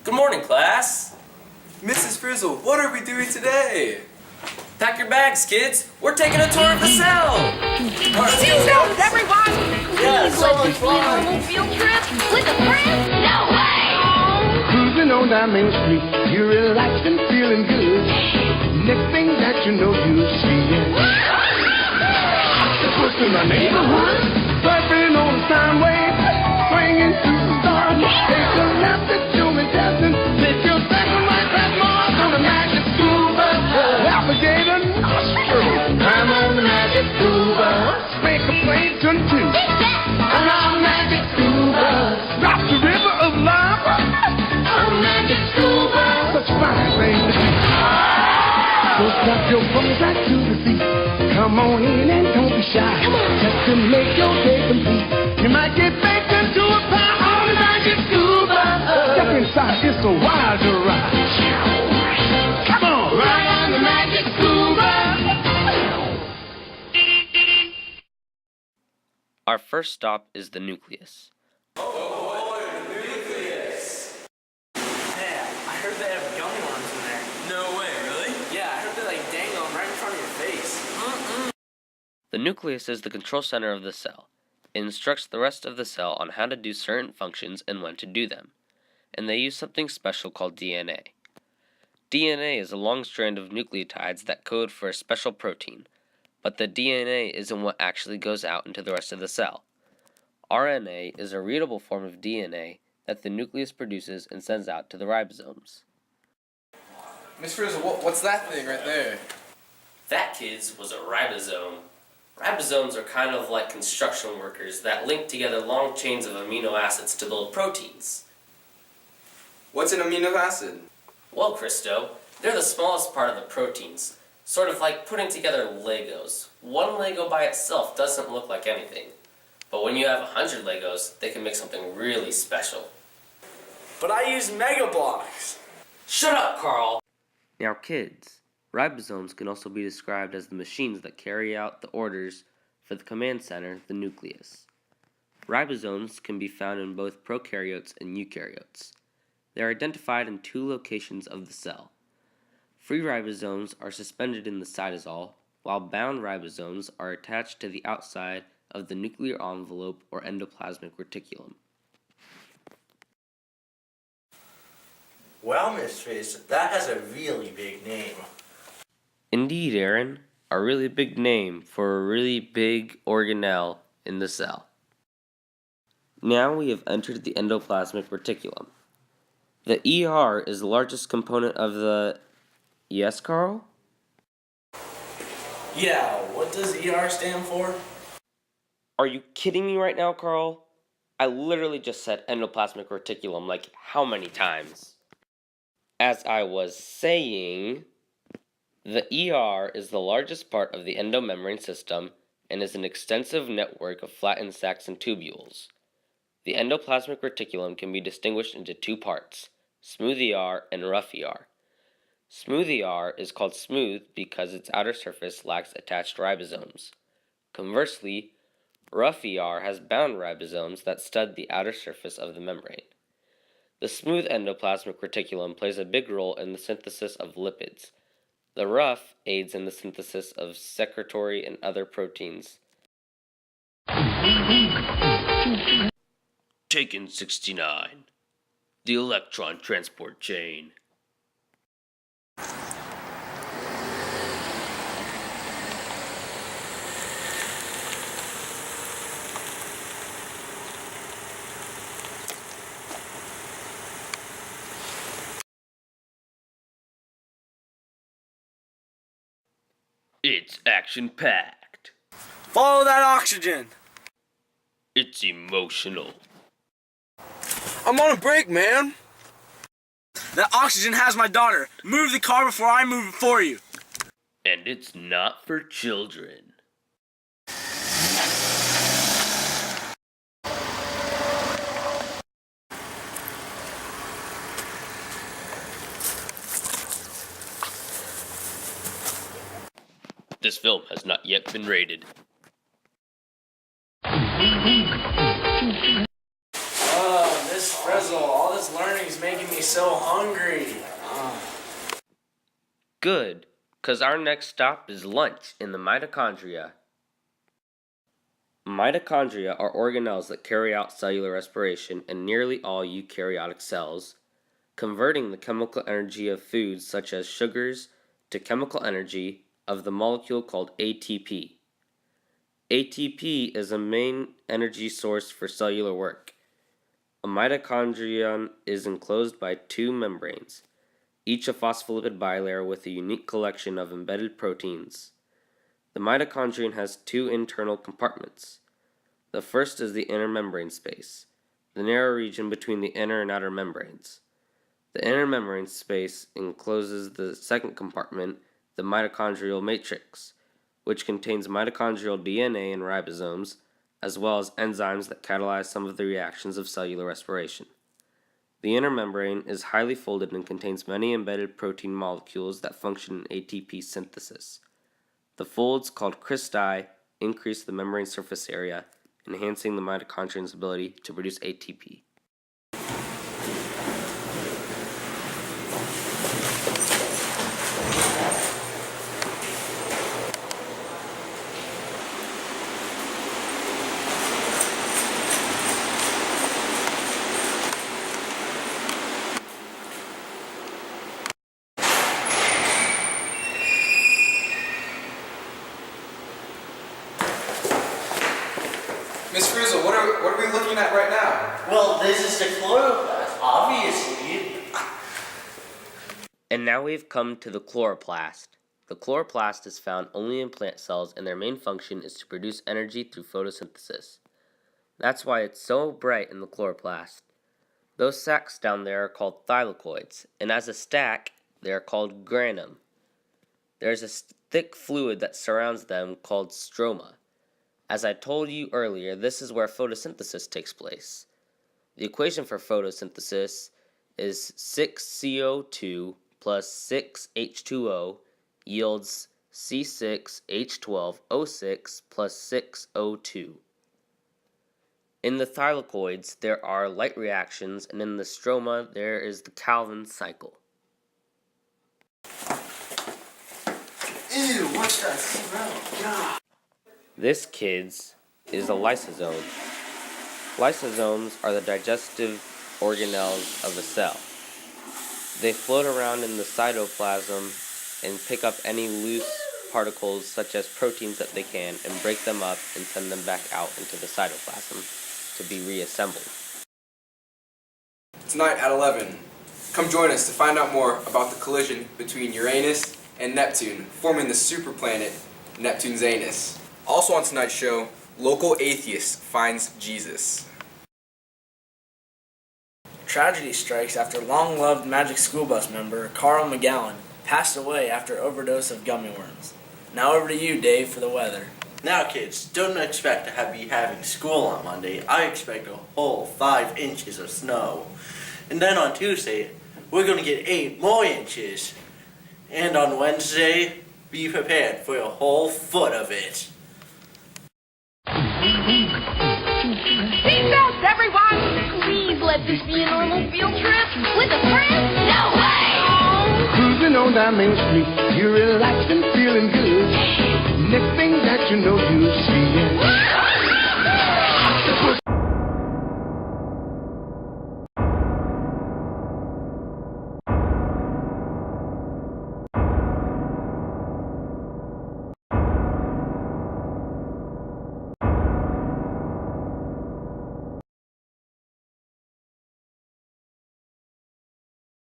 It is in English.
Good morning, class. Mrs. Frizzle, what are we doing today? Pack your bags, kids. We're taking a tour of the cell. Seat belts, everyone! Yeah, so much Please, fun. little field trip with a friend? No way! Cruising on down Main Street, you're relaxed and feeling good. Next thing that you know, you see it. Push in the neighborhood, surfing on the sound wave, swinging through the stars. Take a left at Jimmy Jackson, take your second right past Mars on the magic school bus. Alligator nostril, climb on the magic school bus. Make a plane turn two, on our magic school bus. Drop the river of love. Magic school bus, such a fine thing to do. So strap your bums right to the seat. Come on in and don't be shy. Just to make your day complete. You might get baked into a pie on the magic school bus. Step inside, it's a wild ride. Come on, ride on the magic school bus. Our first stop is the nucleus. I heard they have gummy worms in there. No way, really? Yeah, I heard they like dangle them right in front of your face. The nucleus is the control center of the cell. It instructs the rest of the cell on how to do certain functions and when to do them. And they use something special called DNA. DNA is a long strand of nucleotides that code for a special protein, but the DNA isn't what actually goes out into the rest of the cell. RNA is a readable form of DNA that the nucleus produces and sends out to the ribosomes. Miss Frizzle, what's that thing right there? That, kids, was a ribosome. Ribosomes are kind of like construction workers that link together long chains of amino acids to build proteins. What's an amino acid? Well, Christo, they're the smallest part of the proteins, sort of like putting together Legos. One Lego by itself doesn't look like anything, but when you have 100 Legos, they can make something really special. But I use Mega Bloks. Shut up, Carl! Now, kids, ribosomes can also be described as the machines that carry out the orders for the command center, the nucleus. Ribosomes can be found in both prokaryotes and eukaryotes. They are identified in two locations of the cell. Free ribosomes are suspended in the cytosol, while bound ribosomes are attached to the outside of the nuclear envelope or endoplasmic reticulum. Well, Miss Fizz, that has a really big name. Indeed, Aaron, a really big name for a really big organelle in the cell. Now we have entered the endoplasmic reticulum. The ER is the largest component of the... Yes, Carl? Yeah, what does ER stand for? Are you kidding me right now, Carl? I literally just said endoplasmic reticulum like how many times? As I was saying, the ER is the largest part of the endomembrane system and is an extensive network of flattened sacs and tubules. The endoplasmic reticulum can be distinguished into two parts, smooth ER and rough ER. Smooth ER is called smooth because its outer surface lacks attached ribosomes. Conversely, rough ER has bound ribosomes that stud the outer surface of the membrane. The smooth endoplasmic reticulum plays a big role in the synthesis of lipids. The rough aids in the synthesis of secretory and other proteins. Taken 69. The electron transport chain. It's action-packed. Follow that oxygen. It's emotional. I'm on a break, man. That oxygen has my daughter. Move the car before I move it for you. And it's not for children. This film has not yet been rated. Miss Frizzle, all this learning is making making me so hungry. Good, because our next stop is lunch in the mitochondria. Mitochondria are organelles that carry out cellular respiration in nearly all eukaryotic cells, converting the chemical energy of foods such as sugars to chemical energy of the molecule called ATP. ATP is a main energy source for cellular work. A mitochondrion is enclosed by two membranes, each a phospholipid bilayer with a unique collection of embedded proteins. The mitochondrion has two internal compartments. The first is the inner membrane space, the narrow region between the inner and outer membranes. The inner membrane space encloses the second compartment, the mitochondrial matrix, which contains mitochondrial DNA and ribosomes, as well as enzymes that catalyze some of the reactions of cellular respiration. The inner membrane is highly folded and contains many embedded protein molecules that function in ATP synthesis. The folds, called cristae, increase the membrane surface area, enhancing the mitochondria's ability to produce ATP. Miss Frizzle, what are we looking at right now? Well, this is the chloroplast, obviously. And now we've come to the chloroplast. The chloroplast is found only in plant cells, and their main function is to produce energy through photosynthesis. That's why it's so bright in the chloroplast. Those sacs down there are called thylakoids, and as a stack, they are called granum. There's a thick fluid that surrounds them called stroma. As I told you earlier, this is where photosynthesis takes place. The equation for photosynthesis is 6CO2 plus 6H2O yields C6H12O6 plus 6O2. In the thylakoids, there are light reactions, and in the stroma, there is the Calvin cycle. Ew, what's that smell? God. This, kids, is a lysosome. Lysosomes are the digestive organelles of a cell. They float around in the cytoplasm and pick up any loose particles such as proteins that they can and break them up and send them back out into the cytoplasm to be reassembled. Tonight at 11, come join us to find out more about the collision between Uranus and Neptune, forming the superplanet Neptune's anus. Also on tonight's show, local atheist finds Jesus. Tragedy strikes after long-loved Magic School Bus member Carl McGowan passed away after overdose of gummy worms. Now over to you, Dave, for the weather. Now, kids, don't expect to be having school on Monday. I expect a whole 5 inches of snow. And then on Tuesday, we're going to get 8 more inches. And on Wednesday, be prepared for a whole foot of it. Seatbelts, everyone! Please let this be a normal field trip. With a friend? No way! Cruising on down Main Street, you're relaxing, feeling good. Next thing that you know, you'll see it.